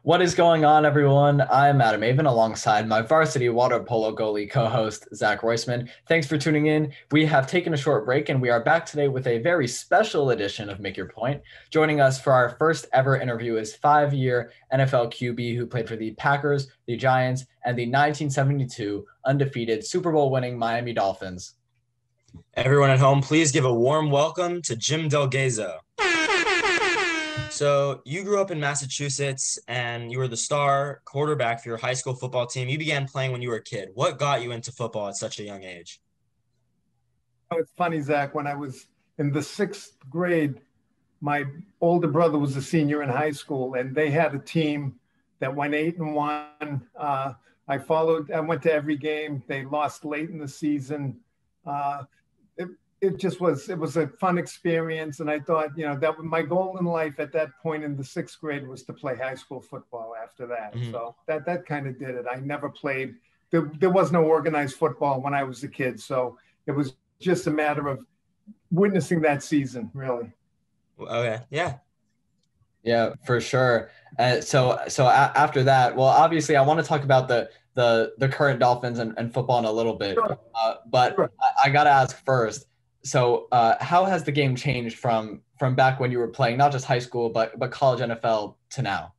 What is going on, everyone? I'm Avin alongside my varsity water polo goalie co-host, Zach Roisman. Thanks for tuning in. We have taken a short break and we are back today with a very special edition of Make Your Point. Joining us for our first ever interview is 5-year NFL QB who played for the Packers, the Giants, and the 1972 undefeated Super Bowl winning Miami Dolphins. Everyone at home, please give a warm welcome to Jim Del Gaizo. So you grew up in Massachusetts and you were the star quarterback for your high school football team. You began playing when you were a kid. What got you into football at such a young age? Oh, it's funny, Zach. When I was in the 6th grade, my older brother was a senior in high school, and they had a team that went 8-1. I went to every game. They lost late in the season. It was a fun experience. And I thought, that was my goal in life at that point in the 6th grade was to play high school football after that. Mm-hmm. So that kind of did it. I never played. There was no organized football when I was a kid. So it was just a matter of witnessing that season, really. Okay. Yeah. Yeah, for sure. So after that, well, obviously I want to talk about the current Dolphins and football in a little bit, sure. But sure. I got to ask first. So how has the game changed from back when you were playing, not just high school, but college NFL to now?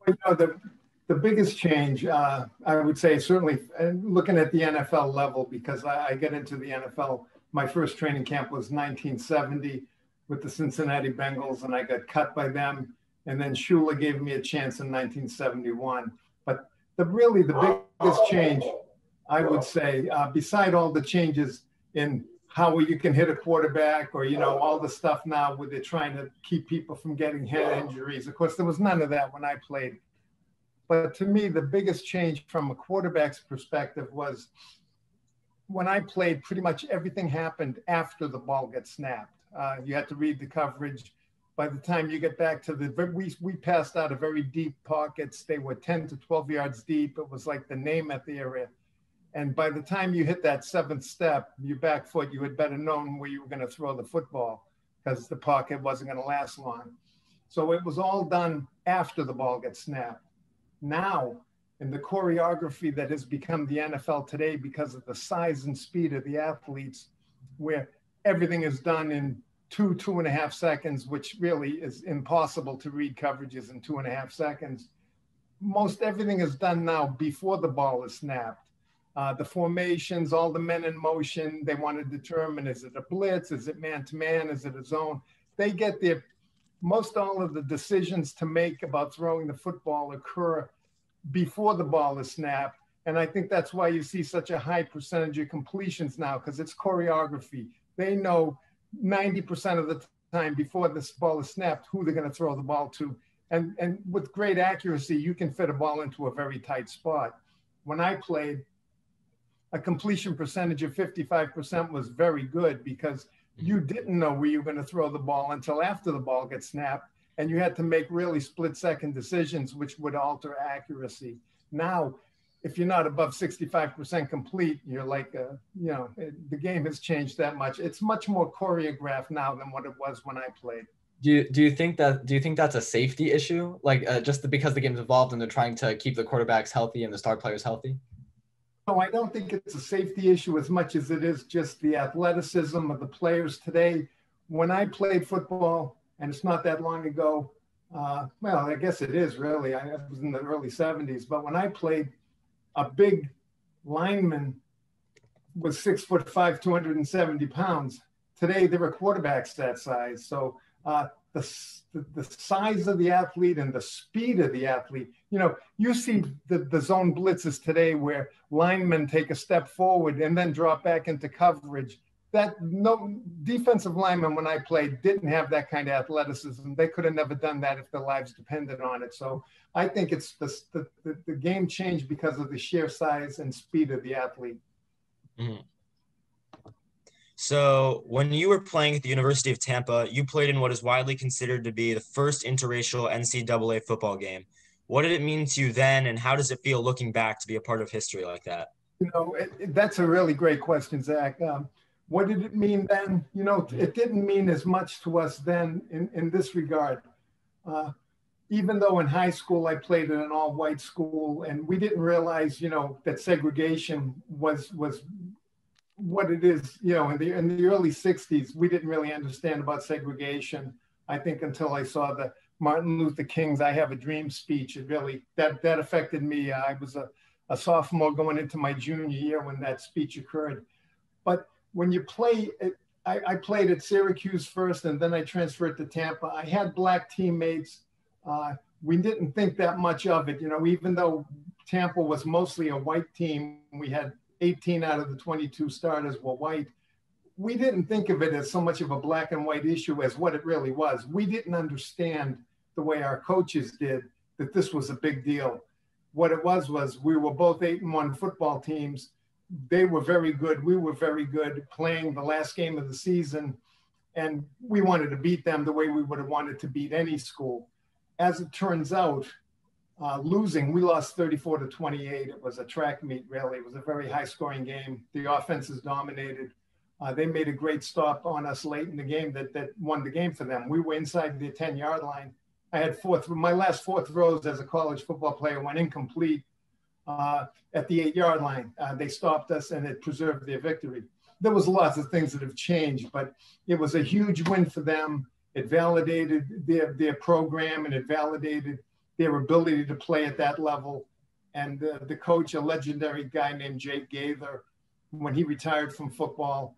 The biggest change, I would say, certainly looking at the NFL level, because I get into the NFL. My first training camp was 1970 with the Cincinnati Bengals, and I got cut by them. And then Shula gave me a chance in 1971. But the biggest change, I would say, beside all the changes in how you can hit a quarterback or, all the stuff now where they're trying to keep people from getting head injuries. Of course, there was none of that when I played. But to me, the biggest change from a quarterback's perspective was when I played, pretty much everything happened after the ball gets snapped. You had to read the coverage. By the time you get back to we passed out of very deep pockets. They were 10 to 12 yards deep. It was like the Namath area. And by the time you hit that 7th step, your back foot, you had better known where you were going to throw the football because the pocket wasn't going to last long. So it was all done after the ball gets snapped. Now, in the choreography that has become the NFL today because of the size and speed of the athletes, where everything is done in 2.5 seconds, which really is impossible to read coverages in 2.5 seconds. Most everything is done now before the ball is snapped. The formations, all the men in motion, they want to determine, is it a blitz? Is it man-to-man? Is it a zone? They get most all of the decisions to make about throwing the football occur before the ball is snapped. And I think that's why you see such a high percentage of completions now, because it's choreography. They know 90% of the time before this ball is snapped who they're going to throw the ball to. And with great accuracy, you can fit a ball into a very tight spot. When I played, a completion percentage of 55% was very good because you didn't know where you were going to throw the ball until after the ball gets snapped. And you had to make really split-second decisions, which would alter accuracy. Now, if you're not above 65% complete, you're like, the game has changed that much. It's much more choreographed now than what it was when I played. Do you think that's a safety issue? Like just because the game's evolved and they're trying to keep the quarterbacks healthy and the star players healthy? No, I don't think it's a safety issue as much as it is just the athleticism of the players today. When I played football, and it's not that long ago, well, I guess it is really. I was in the early 70s, but when I played, a big lineman was 6'5", 270 pounds. Today, there are quarterbacks that size. So the size of the athlete and the speed of the athlete, you see the zone blitzes today where linemen take a step forward and then drop back into coverage. That no defensive lineman when I played didn't have that kind of athleticism. They could have never done that if their lives depended on it. So I think it's the game changed because of the sheer size and speed of the athlete. Mm-hmm. So when you were playing at the University of Tampa, you played in what is widely considered to be the first interracial NCAA football game. What did it mean to you then, and how does it feel looking back to be a part of history like that? That's a really great question, Zach. What did it mean then? It didn't mean as much to us then in this regard. even though in high school I played in an all-white school, and we didn't realize, you know, that segregation was what it is, you know, in the early 60s, we didn't really understand about segregation. I think until I saw the Martin Luther King's I Have a Dream speech, it really, that affected me. I was a sophomore going into my junior year when that speech occurred. But when you play, I played at Syracuse first, and then I transferred to Tampa. I had black teammates. We didn't think that much of it, you know, even though Tampa was mostly a white team. We had 18 out of the 22 starters were white. We didn't think of it as so much of a black and white issue as what it really was. We didn't understand the way our coaches did that this was a big deal. What it was we were both 8-1 football teams. They were very good. We were very good, playing the last game of the season. And we wanted to beat them the way we would have wanted to beat any school. As it turns out, losing, we lost 34-28. It was a track meet, really. It was a very high-scoring game. The offenses dominated. They made a great stop on us late in the game that won the game for them. We were inside the 10-yard line. I had my last four throws as a college football player went incomplete at the 8-yard line. They stopped us, and it preserved their victory. There was lots of things that have changed, but it was a huge win for them. It validated their program, and it validated their ability to play at that level. And the coach, a legendary guy named Jake Gaizo, when he retired from football,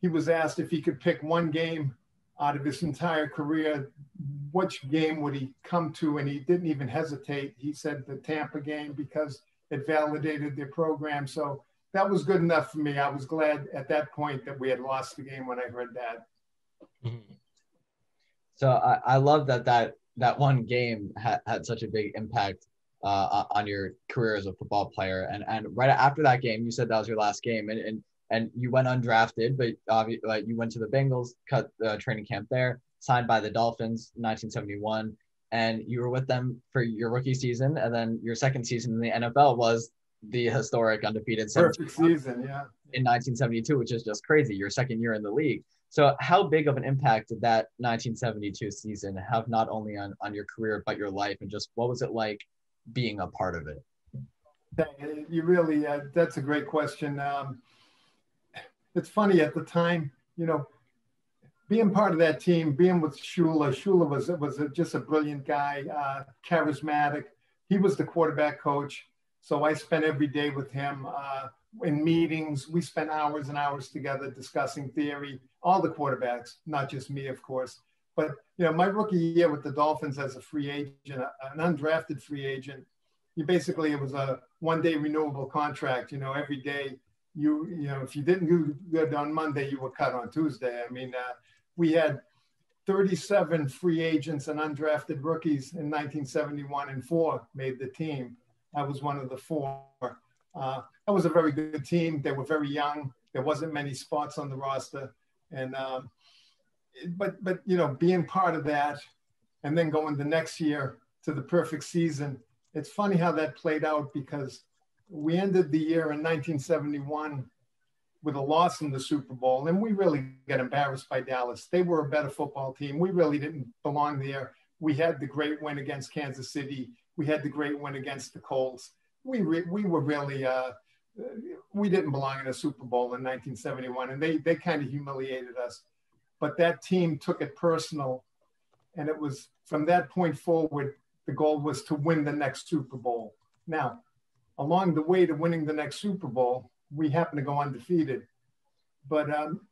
he was asked if he could pick one game out of his entire career, which game would he come to? And he didn't even hesitate. He said the Tampa game because it validated their program. So that was good enough for me. I was glad at that point that we had lost the game when I heard that. Mm-hmm. So I love that one game had such a big impact on your career as a football player. And right after that game, you said that was your last game, and you went undrafted, but like you went to the Bengals, cut the training camp there, signed by the Dolphins in 1971, and you were with them for your rookie season, and then your second season in the NFL was the historic undefeated perfect season, yeah, in 1972, which is just crazy. Your second year in the league. So how big of an impact did that 1972 season have, not only on your career, but your life, and just what was it like being a part of it? You really, that's a great question. It's funny at the time, you know, being part of that team, being with Shula. Shula was just a brilliant guy, charismatic. He was the quarterback coach. So I spent every day with him in meetings. We spent hours and hours together discussing theory, all the quarterbacks, not just me, of course. But, you know, my rookie year with the Dolphins as a free agent, an undrafted free agent, it was a one-day renewable contract. You know, every day, you know, if you didn't do good on Monday, you were cut on Tuesday. I mean, we had 37 free agents and undrafted rookies in 1971, and 4 made the team. I was one of the 4. That was a very good team. They were very young. There wasn't many spots on the roster. And, but you know, being part of that and then going the next year to the perfect season, it's funny how that played out, because we ended the year in 1971 with a loss in the Super Bowl, and we really got embarrassed by Dallas. They were a better football team. We really didn't belong there. We had the great win against Kansas City. We had the great win against the Colts. We were really, we didn't belong in a Super Bowl in 1971, and they kind of humiliated us. But that team took it personal, and it was from that point forward, the goal was to win the next Super Bowl. Now, along the way to winning the next Super Bowl, we happened to go undefeated. But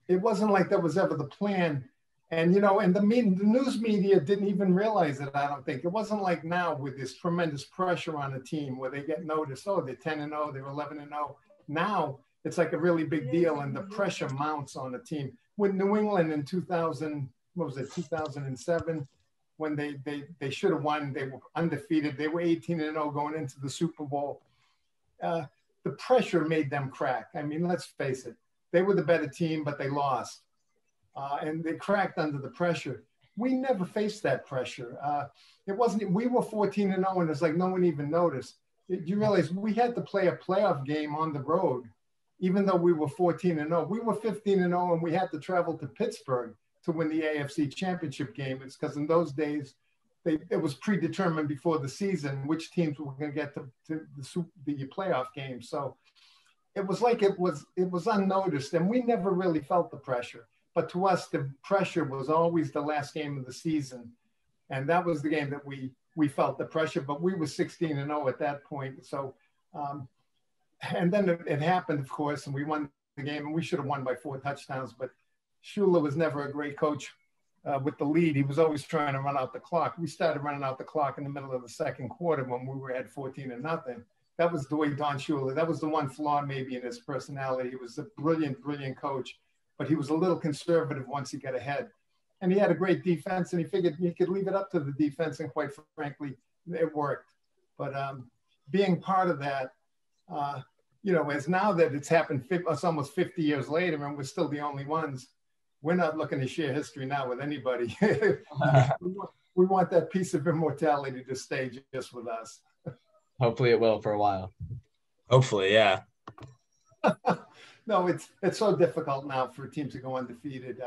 it wasn't like that was ever the plan. And, you know, and the news media didn't even realize it, I don't think. It wasn't like now with this tremendous pressure on a team where they get noticed, oh, they're 10-0, they're 11-0. Now it's like a really big deal, and the pressure mounts on a team. With New England in 2007, when they should have won, they were undefeated. They were 18-0 going into the Super Bowl. The pressure made them crack. I mean, let's face it. They were the better team, but they lost. And they cracked under the pressure. We never faced that pressure. We were 14-0, and it's like no one even noticed. You realize we had to play a playoff game on the road, even though we were 14-0. We were 15-0, and we had to travel to Pittsburgh to win the AFC Championship game. It's because in those days, it was predetermined before the season which teams were going to get to the playoff game. So it was like it was unnoticed, and we never really felt the pressure. But to us, the pressure was always the last game of the season, and that was the game that we felt the pressure. But we were 16-0 at that point. So, and then it happened, of course, and we won the game, and we should have won by 4 touchdowns. But Shula was never a great coach with the lead. He was always trying to run out the clock. We started running out the clock in the middle of the second quarter when we were at 14-0. That was the way Don Shula, that was the one flaw maybe in his personality. He was a brilliant, brilliant coach, but he was a little conservative once he got ahead. And he had a great defense, and he figured he could leave it up to the defense, and quite frankly, it worked. But being part of that, as now that it's happened, it's almost 50 years later, and we're still the only ones, we're not looking to share history now with anybody. We want that piece of immortality to stay just with us. Hopefully it will for a while. Hopefully, yeah. No, it's so difficult now for teams to go undefeated.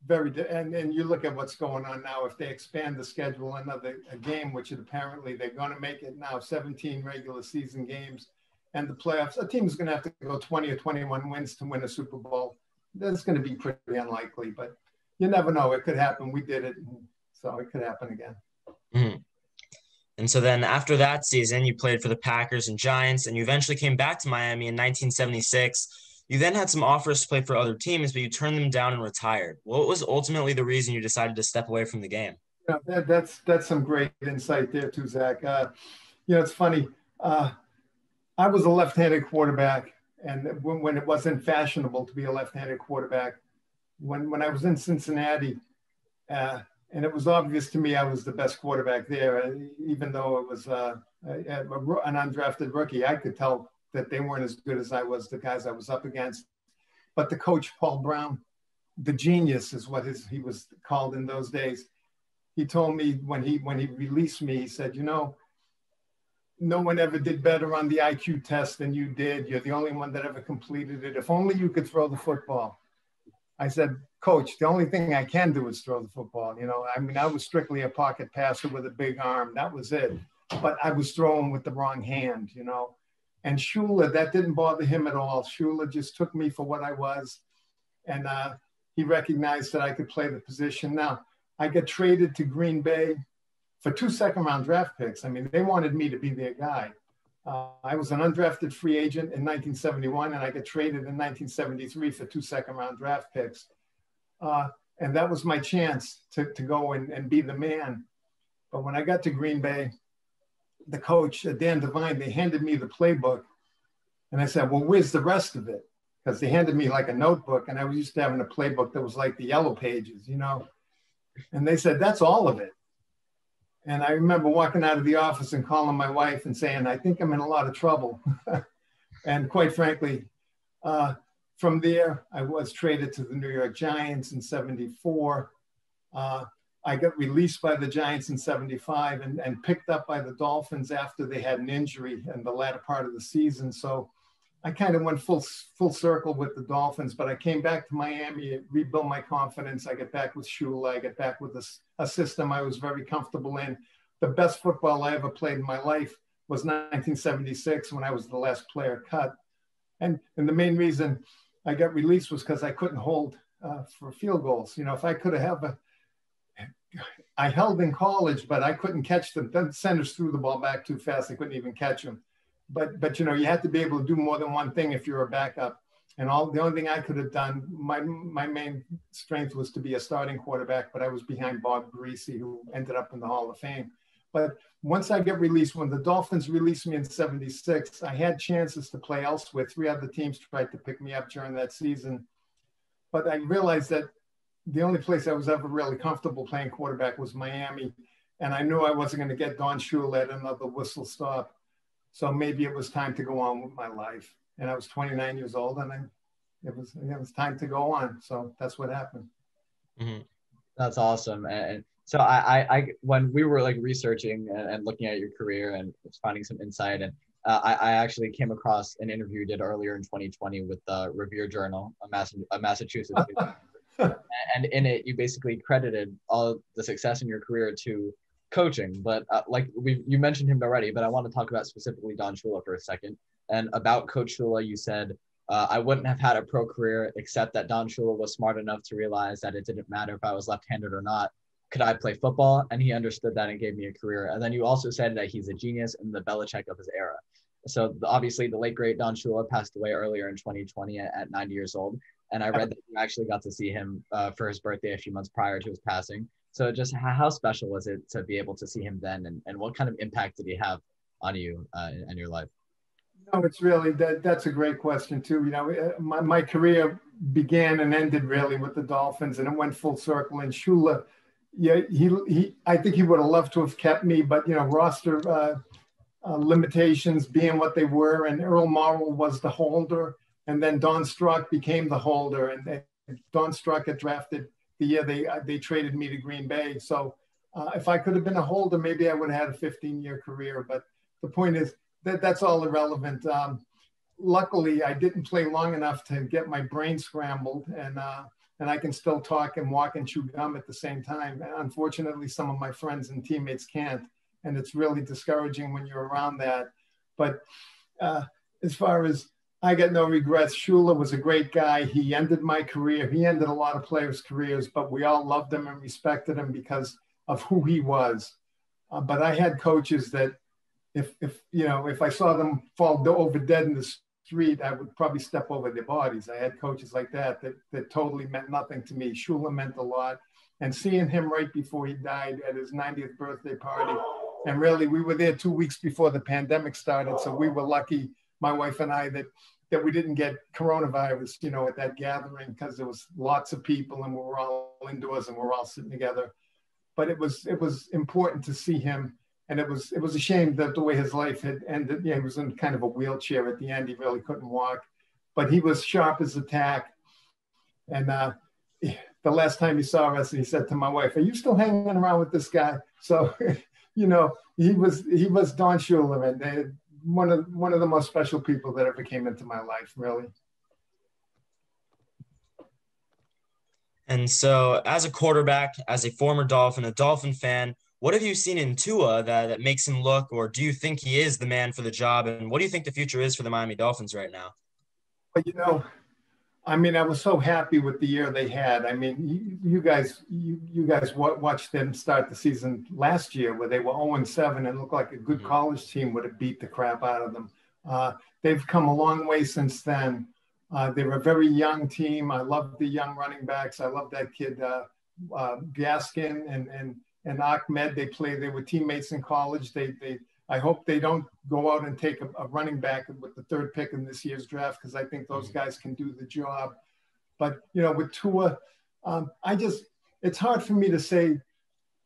And you look at what's going on now. If they expand the schedule another game, which apparently they're going to make it now 17 regular season games, and the playoffs, a team is going to have to go 20 or 21 wins to win a Super Bowl. That's going to be pretty unlikely, but you never know. It could happen. We did it, so it could happen again. Mm-hmm. And so then after that season, you played for the Packers and Giants, and you eventually came back to Miami in 1976. You then had some offers to play for other teams, but you turned them down and retired. What was ultimately the reason you decided to step away from the game? Yeah, that's some great insight there too, Zach. It's funny. I was a left-handed quarterback, and when it wasn't fashionable to be a left-handed quarterback, when I was in Cincinnati, and it was obvious to me I was the best quarterback there, even though it was an undrafted rookie. I could tell that they weren't as good as I was, the guys I was up against. But the coach, Paul Brown, the genius is what he was called in those days. He told me when he released me, he said, no one ever did better on the IQ test than you did. You're the only one that ever completed it. If only you could throw the football. I said, Coach, the only thing I can do is throw the football. I was strictly a pocket passer with a big arm. That was it. But I was throwing with the wrong hand, And Shula, that didn't bother him at all. Shula just took me for what I was. And he recognized that I could play the position. Now, I got traded to Green Bay for 2 second-round draft picks. They wanted me to be their guy. I was an undrafted free agent in 1971, and I got traded in 1973 for 2 second-round draft picks. And that was my chance to go and be the man. But when I got to Green Bay, the coach, Dan Devine, they handed me the playbook. And I said, well, where's the rest of it? Because they handed me like a notebook, and I was used to having a playbook that was like the yellow pages, And they said, that's all of it. And I remember walking out of the office and calling my wife and saying, I think I'm in a lot of trouble. And quite frankly, from there, I was traded to the New York Giants in 74. I got released by the Giants in 75 and picked up by the Dolphins after they had an injury in the latter part of the season. So I kind of went full circle with the Dolphins, but I came back to Miami, rebuilt my confidence. I got back with Shula. I got back with a system I was very comfortable in. The best football I ever played in my life was 1976 when I was the last player cut. And the main reason I got released was because I couldn't hold for field goals. If I could have I held in college, but I couldn't catch them. The centers threw the ball back too fast. I couldn't even catch them. But you had to be able to do more than one thing if you're a backup. And the only thing I could have done, my main strength was to be a starting quarterback, but I was behind Bob Greasy, who ended up in the Hall of Fame. But once I get released, when the Dolphins released me in 76, I had chances to play elsewhere. 3 other teams tried to pick me up during that season. But I realized that the only place I was ever really comfortable playing quarterback was Miami. And I knew I wasn't going to get Don Shula at another whistle stop. So maybe it was time to go on with my life. And I was 29 years old, and it was time to go on. So that's what happened. Mm-hmm. That's awesome. And so I when we were researching and looking at your career and finding some insight, and I actually came across an interview you did earlier in 2020 with the Revere Journal, a Massachusetts. And in it, you basically credited all the success in your career to coaching, but you mentioned him already, but I want to talk about specifically Don Shula for a second. And about Coach Shula, you said, I wouldn't have had a pro career except that Don Shula was smart enough to realize that it didn't matter if I was left-handed or not. Could I play football? And he understood that and gave me a career. And then you also said that he's a genius and the Belichick of his era. So obviously the late, great Don Shula passed away earlier in 2020 at 90 years old. And I read that you actually got to see him for his birthday a few months prior to his passing. So just how special was it to be able to see him then? And what kind of impact did he have on you and your life? No, it's really, that's a great question too. You know, my career began and ended really with the Dolphins, and it went full circle. And Shula, yeah, I think he would have loved to have kept me, but, you know, roster limitations being what they were, and Earl Morrall was the holder, and then Don Struck became the holder, and Don Struck had drafted the year they traded me to Green Bay. So if I could have been a holder, maybe I would have had a 15-year career. But the point is that's all irrelevant. Luckily, I didn't play long enough to get my brain scrambled, and I can still talk and walk and chew gum at the same time. And unfortunately, some of my friends and teammates can't, and it's really discouraging when you're around that. But as far as I got no regrets, Shula was a great guy. He ended my career. He ended a lot of players' careers, but we all loved him and respected him because of who he was. But I had coaches that if I saw them fall over dead in the street, I would probably step over their bodies. I had coaches like that totally meant nothing to me. Shula meant a lot. And seeing him right before he died at his 90th birthday party, and really we were there 2 weeks before the pandemic started, so we were lucky, my wife and I, that we didn't get coronavirus, you know, at that gathering, because there was lots of people and we were all indoors and we're all sitting together. But it was important to see him. And it was a shame that the way his life had ended. Yeah, he was in kind of a wheelchair at the end. He really couldn't walk, but he was sharp as a tack. And the last time he saw us, he said to my wife, "Are you still hanging around with this guy?" So, you know, he was Don Shula, and one of the most special people that ever came into my life, really. And so, as a quarterback, as a former Dolphin, a Dolphin fan, what have you seen in Tua that makes him look, or do you think he is the man for the job? And what do you think the future is for the Miami Dolphins right now? But, you know, I mean, I was so happy with the year they had. I mean, you guys watched them start the season last year where they were 0-7 and looked like a good college team would have beat the crap out of them. They've come a long way since then. They were a very young team. I love the young running backs. I love that kid, Gaskin and Ahmed. They were teammates in college. I hope they don't go out and take a running back with the third pick in this year's draft, because I think those guys can do the job. But, you know, with Tua, it's hard for me to say.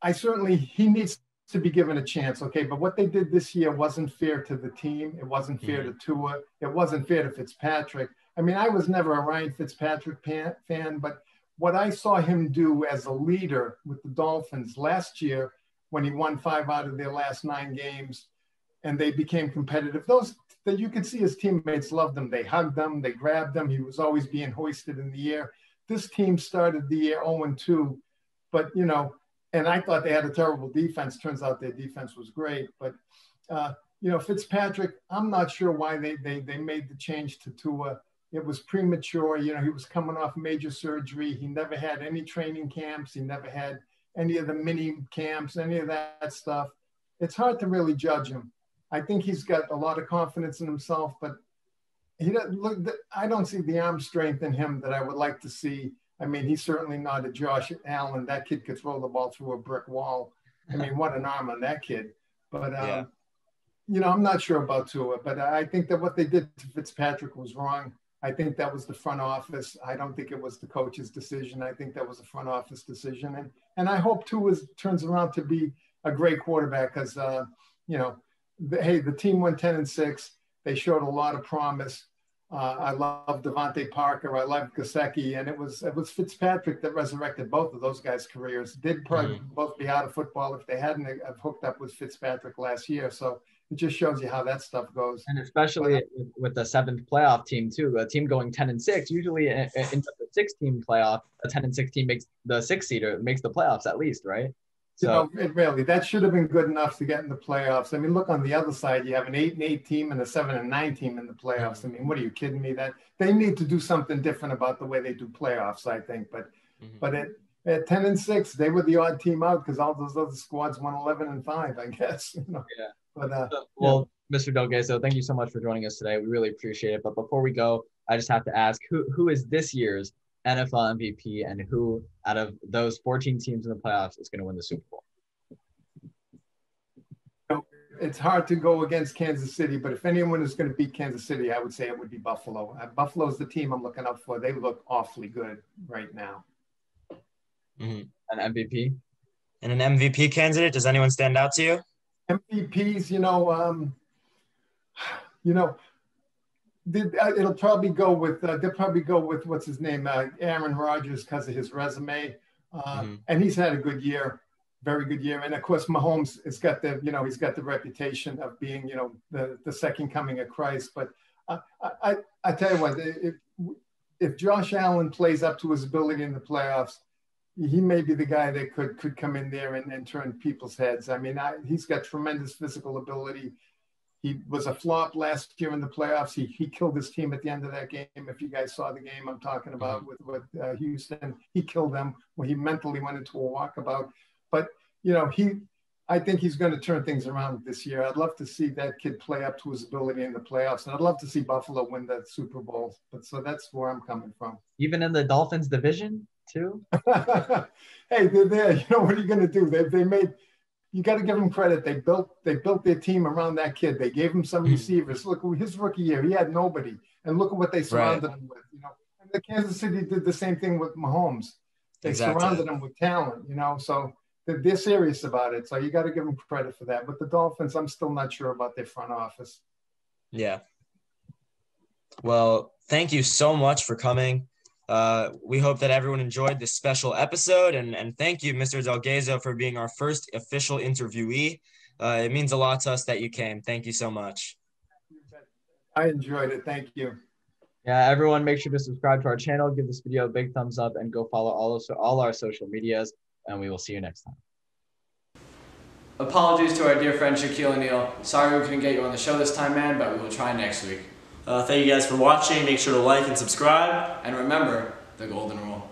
He needs to be given a chance, okay? But what they did this year wasn't fair to the team. It wasn't fair to Tua. It wasn't fair to Fitzpatrick. I mean, I was never a Ryan Fitzpatrick fan, but what I saw him do as a leader with the Dolphins last year, when he won 5 out of their last 9 games and they became competitive, that you could see his teammates loved him. They hugged him, they grabbed him. He was always being hoisted in the air. This team started the year 0-2, but, you know, and I thought they had a terrible defense. Turns out their defense was great. But, you know, Fitzpatrick, I'm not sure why they made the change to Tua. It was premature. You know, he was coming off major surgery. He never had any training camps. He never had any of the mini camps, any of that stuff. It's hard to really judge him. I think he's got a lot of confidence in himself, but I don't see the arm strength in him that I would like to see. I mean, he's certainly not a Josh Allen. That kid could throw the ball through a brick wall. I mean, what an arm on that kid. But, you know, I'm not sure about Tua, but I think that what they did to Fitzpatrick was wrong. I think that was the front office. I don't think it was the coach's decision. I think that was a front office decision. And I hope Tua turns around to be a great quarterback, because, you know, the team went 10-6. They showed a lot of promise. I love Devontae Parker. I love Gesicki. And it was Fitzpatrick that resurrected both of those guys' careers. They'd probably both be out of football if they hadn't have hooked up with Fitzpatrick last year. So it just shows you how that stuff goes. And especially with the 7th playoff team too, a team going 10-6, usually in the 6-team playoff, a 10-6 team makes the 6-seeder, makes the playoffs at least, right? So that should have been good enough to get in the playoffs. I mean, look on the other side, you have an 8-8 team and a 7-9 team in the playoffs. I mean, what are you kidding me? That they need to do something different about the way they do playoffs, I think. But at 10-6, they were the odd team out because all those other squads won 11-5, I guess. Yeah. But well, Mr. Del Gaizo, thank you so much for joining us today. We really appreciate it. But before we go, I just have to ask, who is this year's NFL MVP, and who out of those 14 teams in the playoffs is going to win the Super Bowl? It's hard to go against Kansas City, but if anyone is going to beat Kansas City, I would say it would be Buffalo. Buffalo's the team I'm looking up for. They look awfully good right now. An MVP? And an MVP candidate? Does anyone stand out to you? MVPs, it'll probably go with they'll probably go with what's his name, Aaron Rodgers, because of his resume, and he's had a good year, very good year. And of course, Mahomes has got he's got the reputation of being the second coming of Christ. But I tell you what, if Josh Allen plays up to his ability in the playoffs, he may be the guy that could come in there and turn people's heads. I mean, he's got tremendous physical ability. He was a flop last year in the playoffs. He killed his team at the end of that game. If you guys saw the game I'm talking about with Houston, he killed them when he mentally went into a walkabout. But, I think he's going to turn things around this year. I'd love to see that kid play up to his ability in the playoffs. And I'd love to see Buffalo win that Super Bowl. But so that's where I'm coming from. Even in the Dolphins division too? Hey, they're there. What are you going to do? They made – you got to give them credit. They built their team around that kid. They gave him some receivers. Look, his rookie year, he had nobody. And look at what they surrounded him with. And the Kansas City did the same thing with Mahomes. They surrounded him with talent, so – they're serious about it. So you got to give them credit for that. But the Dolphins, I'm still not sure about their front office. Yeah. Well, thank you so much for coming. We hope that everyone enjoyed this special episode. And thank you, Mr. Del Gaizo, for being our first official interviewee. It means a lot to us that you came. Thank you so much. I enjoyed it. Thank you. Yeah, everyone, make sure to subscribe to our channel, give this video a big thumbs up, and go follow all our social medias. And we will see you next time. Apologies to our dear friend Shaquille O'Neal. Sorry we couldn't get you on the show this time, man, but we will try next week. Thank you guys for watching. Make sure to like and subscribe. And remember the golden rule.